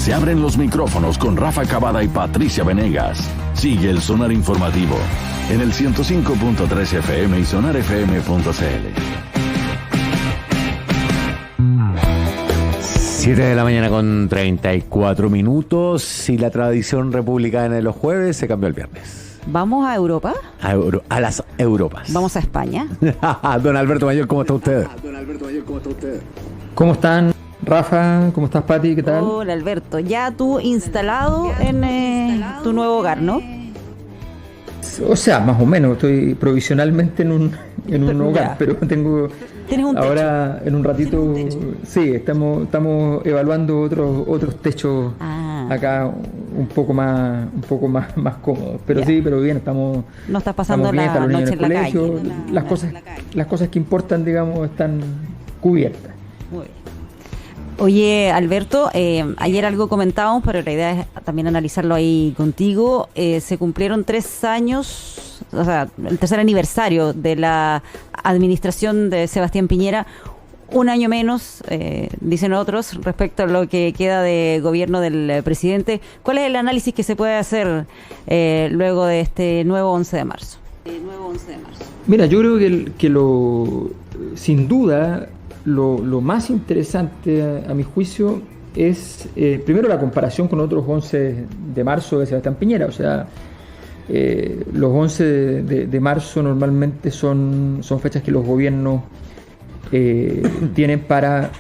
Se abren los micrófonos con Rafa Cavada y Patricia Venegas. Sigue el Sonar Informativo en el 105.3 FM y sonarfm.cl. 7 de la mañana con 34 minutos y la tradición republicana de los jueves se cambió el viernes. ¿Vamos a Europa? A las Europas. ¿Vamos a España? Don Alberto Mayor, ¿cómo está usted? ¿Cómo están, Rafa? ¿Cómo estás, Pati? ¿Qué tal? Hola, Alberto. Ya tú instalado en tu nuevo hogar, ¿no? O sea, más o menos. Estoy provisionalmente en un hogar, pero tengo... ¿Tienes un techo? Ahora, en un ratito, sí, estamos evaluando otros techos acá un poco más cómodos. Pero ya. Sí, pero bien, estamos... No estás pasando bien, la noche en la colegio, calle. las cosas que importan, digamos, están cubiertas. Muy bien. Oye, Alberto, ayer algo comentábamos, pero la idea es también analizarlo ahí contigo. Se cumplieron 3 años, o sea, el tercer aniversario de la administración de Sebastián Piñera. Un año menos, dicen otros, respecto a lo que queda de gobierno del presidente. ¿Cuál es el análisis que se puede hacer luego de este nuevo 11 de marzo? Mira, yo creo que sin duda, lo más interesante a mi juicio es primero la comparación con otros 11 de marzo de Sebastián Piñera. O sea, los 11 de marzo normalmente son fechas que los gobiernos tienen para...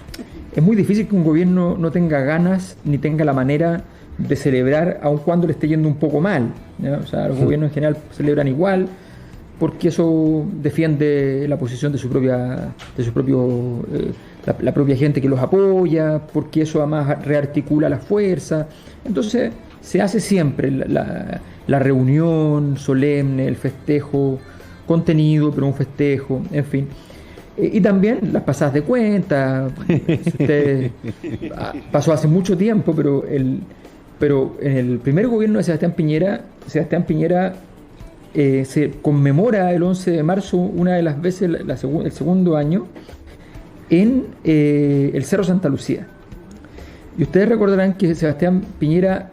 Es muy difícil que un gobierno no tenga ganas ni tenga la manera de celebrar aun cuando le esté yendo un poco mal, ¿no? O sea, los gobiernos en general celebran igual, porque eso defiende la posición de la propia gente que los apoya, porque eso además rearticula la fuerza. Entonces se hace siempre la reunión solemne, el festejo contenido, pero un festejo, en fin. Y también las pasadas de cuenta. Pasó hace mucho tiempo, pero en el primer gobierno de Sebastián Piñera se conmemora el 11 de marzo una de las veces, el segundo año, en el Cerro Santa Lucía. Y ustedes recordarán que Sebastián Piñera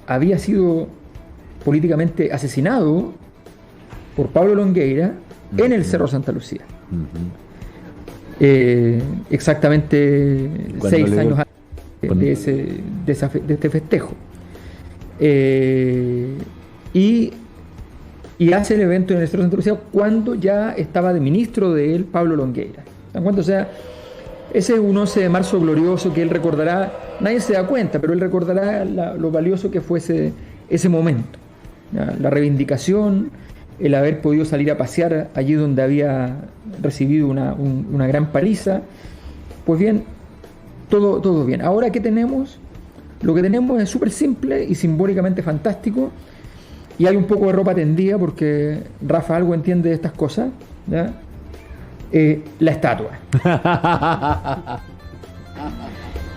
había sido políticamente asesinado por Pablo Longueira en el Cerro Santa Lucía. Exactamente 6 años antes de este festejo. Y hace el evento en el Cerro Santa Lucía cuando ya estaba de ministro de él Pablo Longueira. O sea, ese es un 11 de marzo glorioso que él recordará, nadie se da cuenta, pero él recordará lo valioso que fue ese momento. La reivindicación, el haber podido salir a pasear allí donde había recibido una gran paliza. Pues bien, todo bien. Ahora, ¿qué tenemos? Lo que tenemos es súper simple y simbólicamente fantástico. Y hay un poco de ropa tendida porque Rafa algo entiende de estas cosas, ¿ya? La estatua.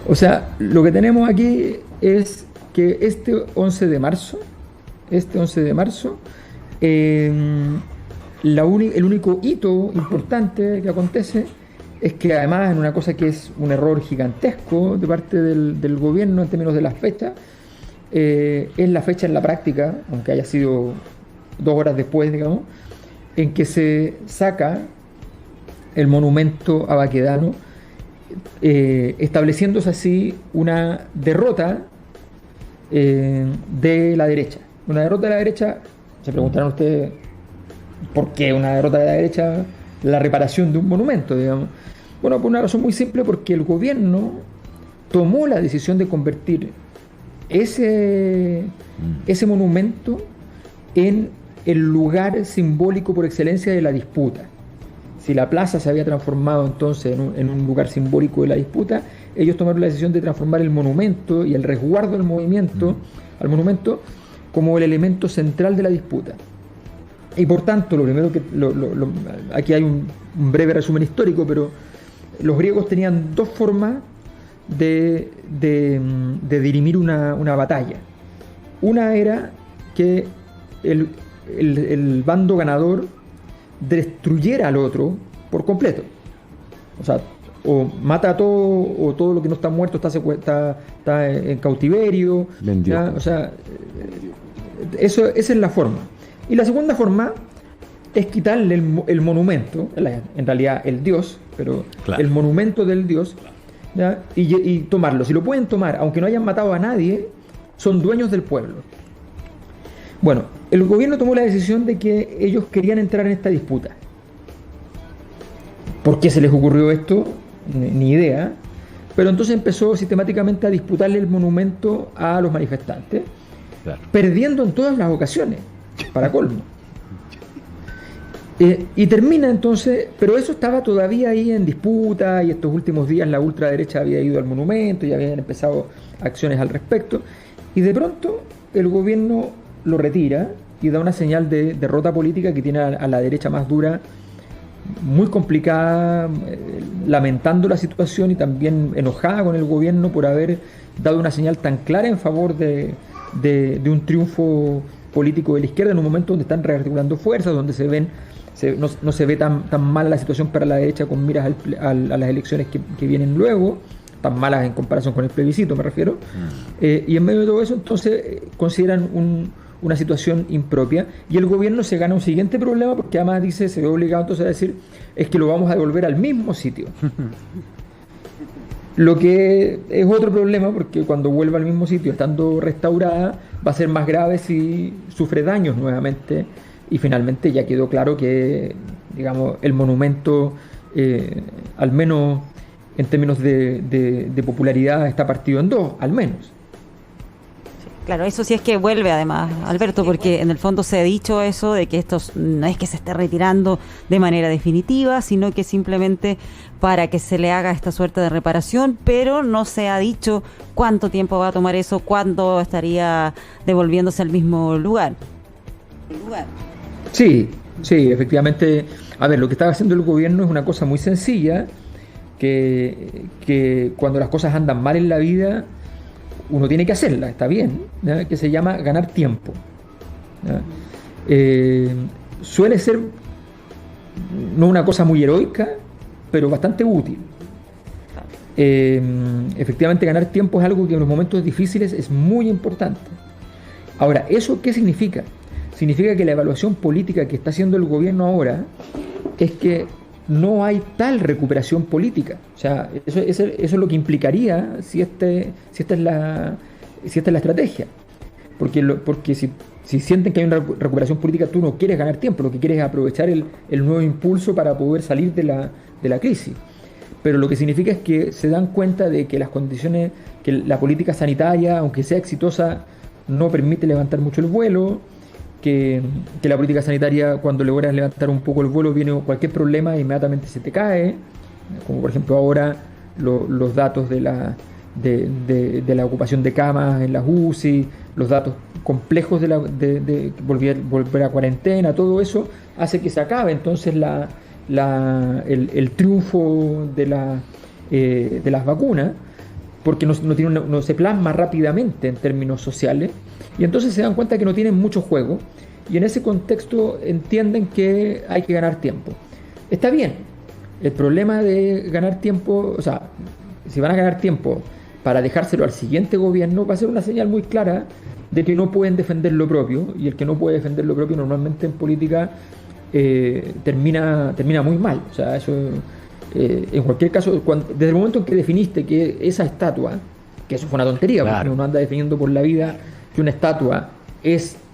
O sea, lo que tenemos aquí es que este 11 de marzo, el único hito importante que acontece es que además en una cosa que es un error gigantesco de parte del gobierno en términos de las fechas, es la fecha en la práctica, aunque haya sido 2 horas después, digamos, en que se saca el monumento a Baquedano, estableciéndose así una derrota de la derecha. Una derrota de la derecha, se preguntarán ustedes, ¿por qué una derrota de la derecha? La reparación de un monumento, digamos. Bueno, por una razón muy simple, porque el gobierno tomó la decisión de convertir ese monumento en el lugar simbólico por excelencia de la disputa. Si la plaza se había transformado entonces en un lugar simbólico de la disputa, ellos tomaron la decisión de transformar el monumento y el resguardo del movimiento al monumento como el elemento central de la disputa. Y por tanto, lo primero que aquí hay un breve resumen histórico, pero los griegos tenían 2 formas de dirimir una batalla. Una era que el bando ganador destruyera al otro por completo. O sea, o mata a todo, o todo lo que no está muerto está en cautiverio. Vendió. O sea, esa es la forma. Y la segunda forma es quitarle el monumento, en realidad el dios, pero claro, el monumento del dios, ¿ya? Y tomarlo. Si lo pueden tomar, aunque no hayan matado a nadie, son dueños del pueblo. Bueno, el gobierno tomó la decisión de que ellos querían entrar en esta disputa. ¿Por qué se les ocurrió esto? Ni idea. Pero entonces empezó sistemáticamente a disputarle el monumento a los manifestantes, claro, perdiendo en todas las ocasiones, para colmo. Y termina entonces, pero eso estaba todavía ahí en disputa, y estos últimos días la ultraderecha había ido al monumento y habían empezado acciones al respecto, y de pronto el gobierno lo retira y da una señal de derrota política que tiene a la derecha más dura, muy complicada, lamentando la situación y también enojada con el gobierno por haber dado una señal tan clara en favor de un triunfo político de la izquierda en un momento donde están rearticulando fuerzas, donde no se ve tan mala la situación para la derecha con miras a las elecciones que vienen luego, tan malas en comparación con el plebiscito, me refiero. Y en medio de todo eso, entonces, consideran una situación impropia, y el gobierno se gana un siguiente problema, porque además se ve obligado entonces a decir, es que lo vamos a devolver al mismo sitio. Lo que es otro problema, porque cuando vuelva al mismo sitio, estando restaurada, va a ser más grave si sufre daños nuevamente, y finalmente ya quedó claro que, digamos, el monumento, al menos en términos de popularidad, está partido en dos, al menos. Claro, eso sí es que vuelve además, Alberto, porque en el fondo se ha dicho eso de que esto no es que se esté retirando de manera definitiva, sino que simplemente para que se le haga esta suerte de reparación, pero no se ha dicho cuánto tiempo va a tomar eso, cuándo estaría devolviéndose al mismo lugar. Sí, efectivamente. A ver, lo que está haciendo el gobierno es una cosa muy sencilla, que cuando las cosas andan mal en la vida, uno tiene que hacerla, está bien, ¿ya? Que se llama ganar tiempo, ¿ya? Suele ser no una cosa muy heroica, pero bastante útil. Efectivamente, ganar tiempo es algo que en los momentos difíciles es muy importante. Ahora, ¿eso qué significa? Significa que la evaluación política que está haciendo el gobierno ahora es que no hay tal recuperación política. O sea, eso es lo que implicaría si esta es la estrategia. Porque si sienten que hay una recuperación política, tú no quieres ganar tiempo, lo que quieres es aprovechar el nuevo impulso para poder salir de la crisis. Pero lo que significa es que se dan cuenta de que las condiciones, que la política sanitaria, aunque sea exitosa, no permite levantar mucho el vuelo, que la política sanitaria, cuando logras levantar un poco el vuelo, viene cualquier problema e inmediatamente se te cae, como por ejemplo ahora los datos de la ocupación de camas en las UCI, los datos complejos de volver a cuarentena, todo eso hace que se acabe entonces el triunfo de las vacunas, porque no se plasma rápidamente en términos sociales, y entonces se dan cuenta que no tienen mucho juego, y en ese contexto entienden que hay que ganar tiempo. Está bien, el problema de ganar tiempo, o sea, si van a ganar tiempo para dejárselo al siguiente gobierno, va a ser una señal muy clara de que no pueden defender lo propio, y el que no puede defender lo propio normalmente en política termina muy mal. O sea, eso... en cualquier caso, desde el momento en que definiste que esa estatua, que eso fue una tontería, claro, porque uno anda definiendo por la vida que una estatua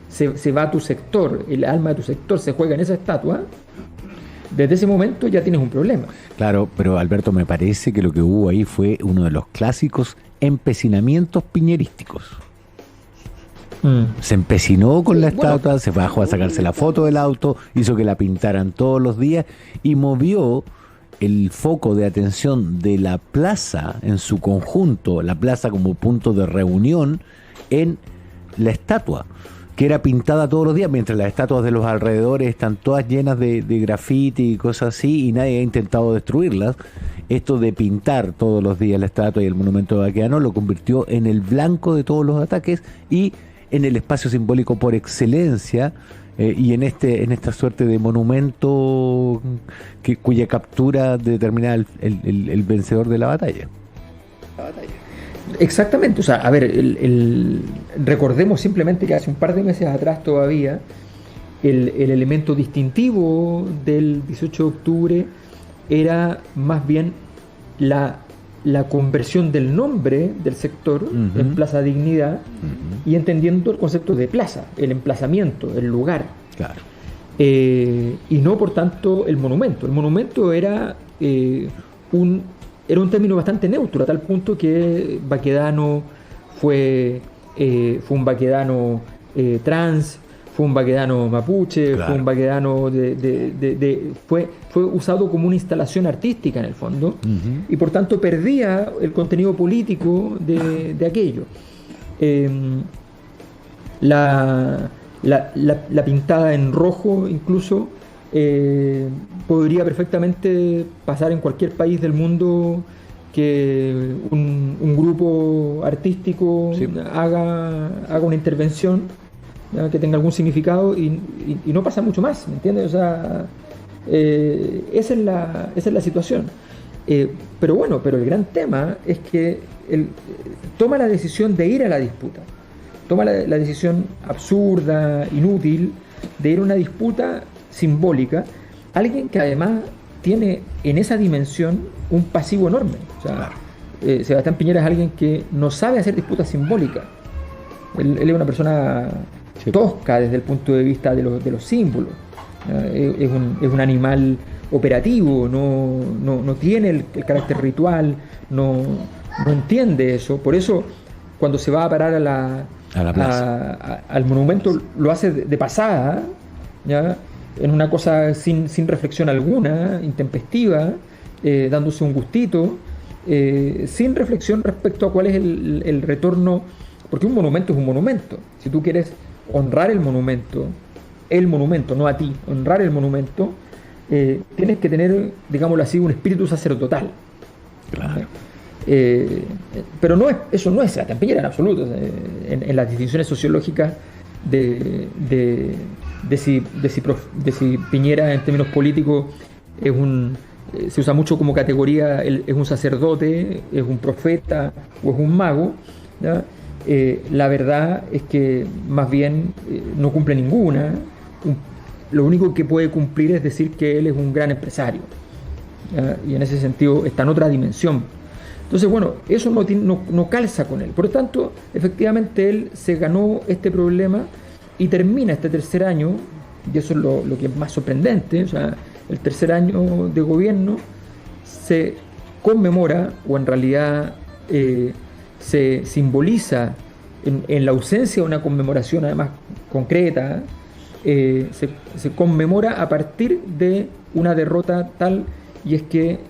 se va a tu sector, el alma de tu sector se juega en esa estatua, desde ese momento ya tienes un problema. Claro, pero Alberto, me parece que lo que hubo ahí fue uno de los clásicos empecinamientos piñerísticos. Se empecinó con la estatua, se bajó a sacarse la foto del auto, hizo que la pintaran todos los días y movió el foco de atención de la plaza en su conjunto, la plaza como punto de reunión, en la estatua, que era pintada todos los días, mientras las estatuas de los alrededores están todas llenas de grafiti y cosas así, y nadie ha intentado destruirlas. Esto de pintar todos los días la estatua y el monumento de Baqueano lo convirtió en el blanco de todos los ataques y en el espacio simbólico por excelencia y en esta suerte de monumento cuya captura determina el vencedor de la batalla. Exactamente, o sea, a ver, recordemos simplemente que hace un par de meses atrás todavía el elemento distintivo del 18 de octubre era más bien la conversión del nombre del sector en Plaza Dignidad y entendiendo el concepto de plaza, el emplazamiento, el lugar. Claro. Y no, por tanto, el monumento. El monumento era un término bastante neutro, a tal punto que Baquedano fue un baquedano trans, fue un baquedano mapuche, claro. Fue un baquedano fue usado como una instalación artística en el fondo, y por tanto perdía el contenido político de aquello. La pintada en rojo incluso podría perfectamente pasar en cualquier país del mundo que un grupo artístico haga una intervención, ¿ya?, que tenga algún significado y no pasa mucho más, ¿me entiendes? O sea, esa es la situación. Pero el gran tema es que él toma la decisión de ir a la disputa, toma la decisión absurda, inútil, de ir a una disputa simbólica, alguien que además tiene en esa dimensión un pasivo enorme. O sea, claro. Sebastián Piñera es alguien que no sabe hacer disputas simbólicas. Él es una persona tosca desde el punto de vista de los símbolos. Es un animal operativo, no tiene el carácter ritual, no entiende eso. Por eso, cuando se va a parar a la plaza, al monumento, lo hace de pasada, ¿ya?, en una cosa sin reflexión alguna, intempestiva, dándose un gustito, sin reflexión respecto a cuál es el retorno, porque un monumento es un monumento. Si tú quieres honrar el monumento, no a ti, honrar el monumento, tienes que tener, digámoslo así, un espíritu sacerdotal. Claro. Pero eso no es Sebastián Piñera en absoluto. En las distinciones sociológicas de si Piñera en términos políticos se usa mucho como categoría, es un sacerdote, es un profeta o es un mago, ¿ya? La verdad es que más bien no cumple ninguna. Lo único que puede cumplir es decir que él es un gran empresario, ¿ya? Y en ese sentido está en otra dimensión. Entonces, eso no calza con él. Por lo tanto, efectivamente él se ganó este problema y termina este tercer año, y eso es lo que es más sorprendente. O sea, el tercer año de gobierno se conmemora, o en realidad se simboliza en la ausencia de una conmemoración además concreta, se conmemora a partir de una derrota tal, y es que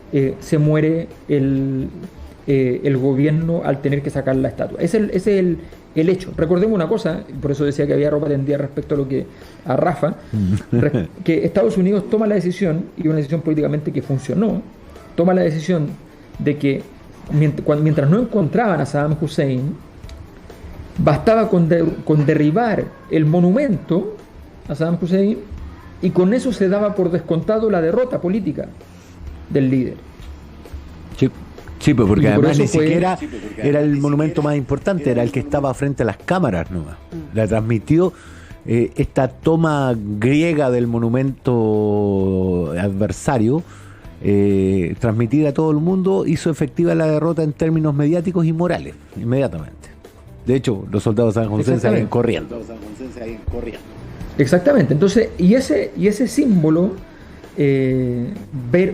se muere el gobierno al tener que sacar la estatua. Ese es el hecho. Recordemos una cosa, por eso decía que había ropa tendida respecto a Rafa, que Estados Unidos toma la decisión, y una decisión políticamente que funcionó, toma la decisión de que mientras no encontraban a Saddam Hussein, bastaba con derribar el monumento a Saddam Hussein, y con eso se daba por descontado la derrota política del líder. Sí, pues porque además ni siquiera era el monumento más importante, era el que estaba frente a las cámaras nomás. La transmitió esta toma griega del monumento adversario, transmitida a todo el mundo, hizo efectiva la derrota en términos mediáticos y morales, inmediatamente. De hecho, los soldados sanjoncenses salían corriendo. Exactamente. Entonces, y ese símbolo,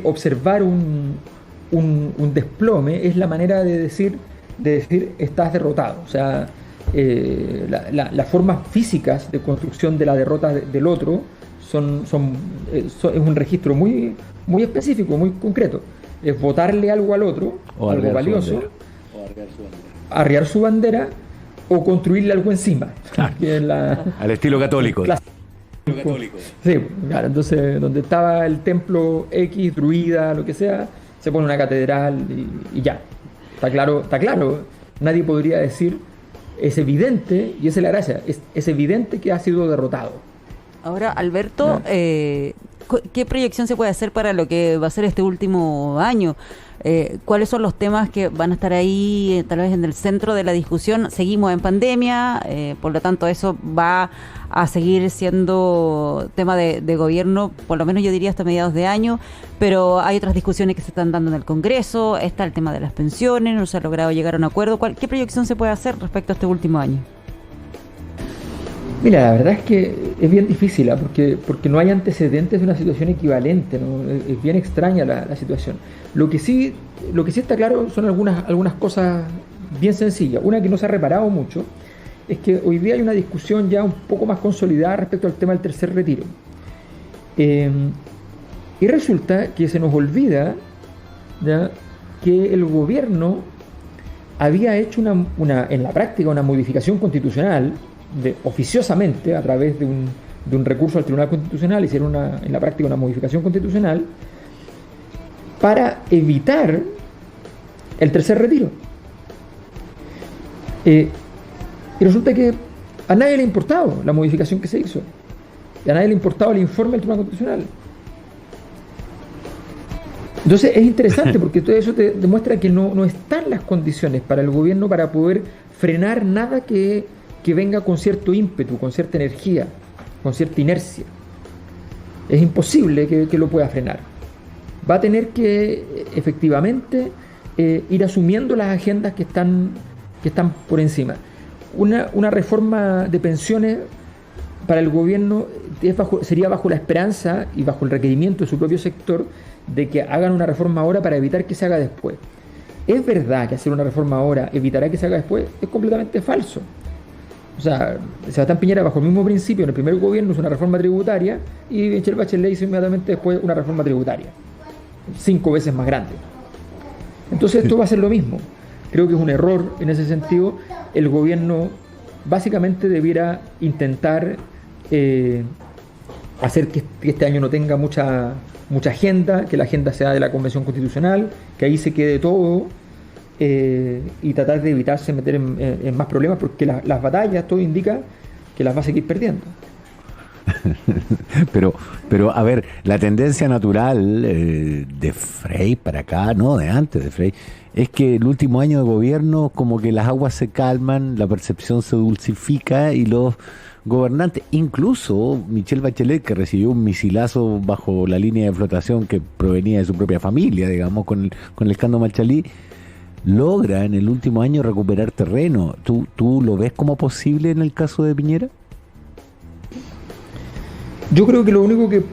observar un desplome, es la manera de decir estás derrotado. O sea, las formas físicas de construcción de la derrota del otro es un registro muy, muy específico, muy concreto. Es botarle algo al otro, o algo valioso, arriar su bandera, o construirle algo encima. Claro. Al estilo católico. Sí, claro. Entonces, donde estaba el templo X, druida, lo que sea, se pone una catedral y ya. Está claro. Nadie podría decir, es evidente, y esa es la gracia, es evidente que ha sido derrotado. Ahora, Alberto, ¿qué proyección se puede hacer para lo que va a ser este último año? ¿Cuáles son los temas que van a estar ahí tal vez en el centro de la discusión? Seguimos en pandemia, por lo tanto eso va a seguir siendo tema de gobierno, por lo menos yo diría hasta mediados de año, pero hay otras discusiones que se están dando en el Congreso, está el tema de las pensiones, no se ha logrado llegar a un acuerdo. ¿Qué proyección se puede hacer respecto a este último año? Mira, la verdad es que es bien difícil, porque no hay antecedentes de una situación equivalente, ¿no? Es bien extraña la situación. Lo que sí está claro son algunas cosas bien sencillas. Una que no se ha reparado mucho es que hoy día hay una discusión ya un poco más consolidada respecto al tema del tercer retiro. Y resulta que se nos olvida, ¿ya?, que el gobierno había hecho en la práctica una modificación constitucional oficiosamente a través de un recurso al Tribunal Constitucional. Hicieron en la práctica una modificación constitucional para evitar el tercer retiro. Y resulta que a nadie le ha importado la modificación que se hizo, y a nadie le ha importado el informe del Tribunal Constitucional. Entonces es interesante porque todo eso te demuestra que no están las condiciones para el gobierno para poder frenar nada que venga con cierto ímpetu, con cierta energía, con cierta inercia. Es imposible que lo pueda frenar. Va a tener que efectivamente ir asumiendo las agendas que están por encima. Una reforma de pensiones para el gobierno sería bajo la esperanza y bajo el requerimiento de su propio sector de que hagan una reforma ahora para evitar que se haga después. Es verdad que hacer una reforma ahora evitará que se haga después, es completamente falso. O sea, Sebastián Piñera, bajo el mismo principio, en el primer gobierno hizo una reforma tributaria y Michelle Bachelet hizo inmediatamente después una reforma tributaria 5 veces más grande. Entonces esto va a ser lo mismo. Creo que es un error en ese sentido. El gobierno básicamente debiera intentar hacer que este año no tenga mucha agenda, que la agenda sea de la Convención Constitucional, que ahí se quede todo. Y tratar de evitarse meter en más problemas, porque las batallas, todo indica que las va a seguir perdiendo. pero a ver, la tendencia natural de Frei para acá, no, de antes de Frei, es que el último año de gobierno como que las aguas se calman, la percepción se dulcifica y los gobernantes, incluso Michelle Bachelet, que recibió un misilazo bajo la línea de flotación que provenía de su propia familia, digamos, con el escándalo Machalí, logra en el último año recuperar terreno. ¿Tú lo ves como posible en el caso de Piñera? Yo creo que lo único que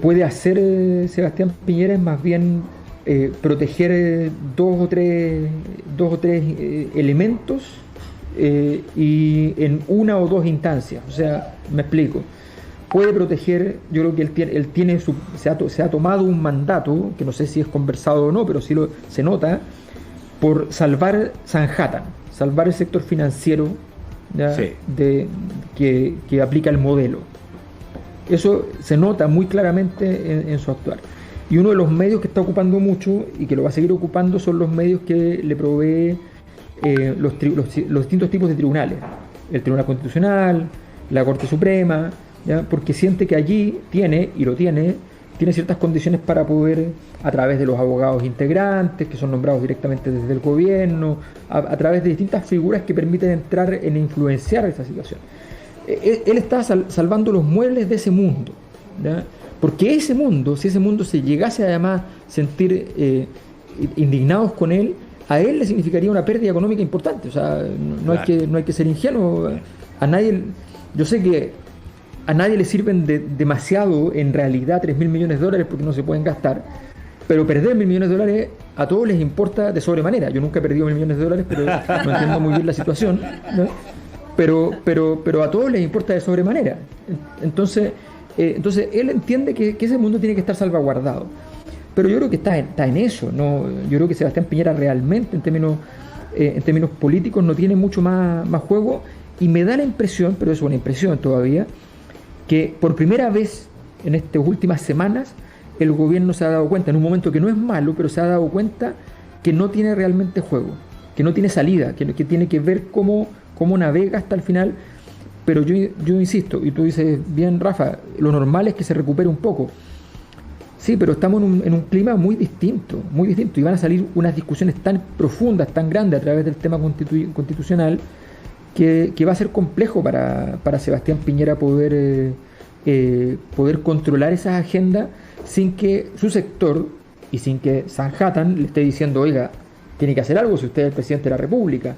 puede hacer Sebastián Piñera es más bien proteger dos o tres elementos y en una o dos instancias. O sea, me explico. Puede proteger, yo creo que él tiene se ha tomado un mandato, que no sé si es conversado o no, pero sí se nota, por salvar Sanhattan, salvar el sector financiero, ¿ya? Sí. Que aplica el modelo. Eso se nota muy claramente en su actuar. Y uno de los medios que está ocupando mucho y que lo va a seguir ocupando son los medios que le provee los distintos tipos de tribunales. El Tribunal Constitucional, la Corte Suprema, ¿ya? Porque siente que allí tiene ciertas condiciones para poder, a través de los abogados integrantes, que son nombrados directamente desde el gobierno, a través de distintas figuras que permiten entrar en influenciar esa situación. Él está salvando los muebles de ese mundo, ¿ya? Porque ese mundo, si ese mundo se llegase además a sentir indignados con él, a él le significaría una pérdida económica importante. O sea, no hay que ser ingenuo. A nadie, yo sé que a nadie le sirven demasiado en realidad $3.000 millones porque no se pueden gastar, pero perder $1.000 millones a todos les importa de sobremanera. Yo nunca he perdido $1.000 millones, pero no entiendo muy bien la situación, ¿no? Pero a todos les importa de sobremanera. Entonces él entiende que ese mundo tiene que estar salvaguardado. Pero yo creo que está en eso, ¿no? Yo creo que Sebastián Piñera realmente en términos políticos no tiene mucho más juego, y me da la impresión, pero es una impresión todavía, que por primera vez en estas últimas semanas el gobierno se ha dado cuenta, en un momento que no es malo, pero se ha dado cuenta que no tiene realmente juego, que no tiene salida, que tiene que ver cómo navega hasta el final, pero yo insisto, y tú dices bien, Rafa, lo normal es que se recupere un poco. Sí, pero estamos en un clima muy distinto, y van a salir unas discusiones tan profundas, tan grandes a través del tema constitucional, que va a ser complejo para Sebastián Piñera poder controlar esa agenda sin que su sector y sin que Sanhattan le esté diciendo, oiga, tiene que hacer algo si usted es el presidente de la República.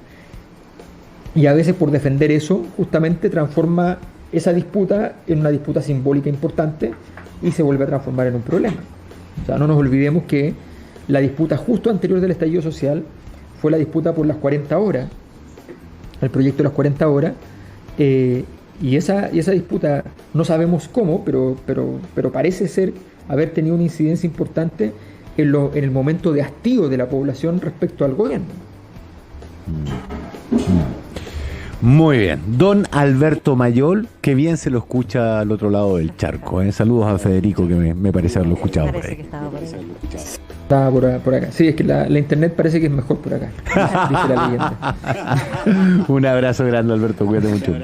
Y a veces por defender eso, justamente transforma esa disputa en una disputa simbólica importante y se vuelve a transformar en un problema. O sea, no nos olvidemos que la disputa justo anterior del estallido social fue la disputa por las 40 horas, el proyecto de las 40 horas, y esa disputa no sabemos cómo, pero parece ser haber tenido una incidencia importante en el momento de hastío de la población respecto al gobierno. Muy bien. Don Alberto Mayol, que bien se lo escucha al otro lado del charco. Saludos a Federico, que me parece haberlo escuchado por ahí. Estaba por acá. Sí, es que la internet parece que es mejor por acá. Dice la leyenda. Un abrazo grande, Alberto. Cuídate mucho.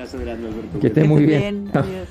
Que estés muy bien. Adiós.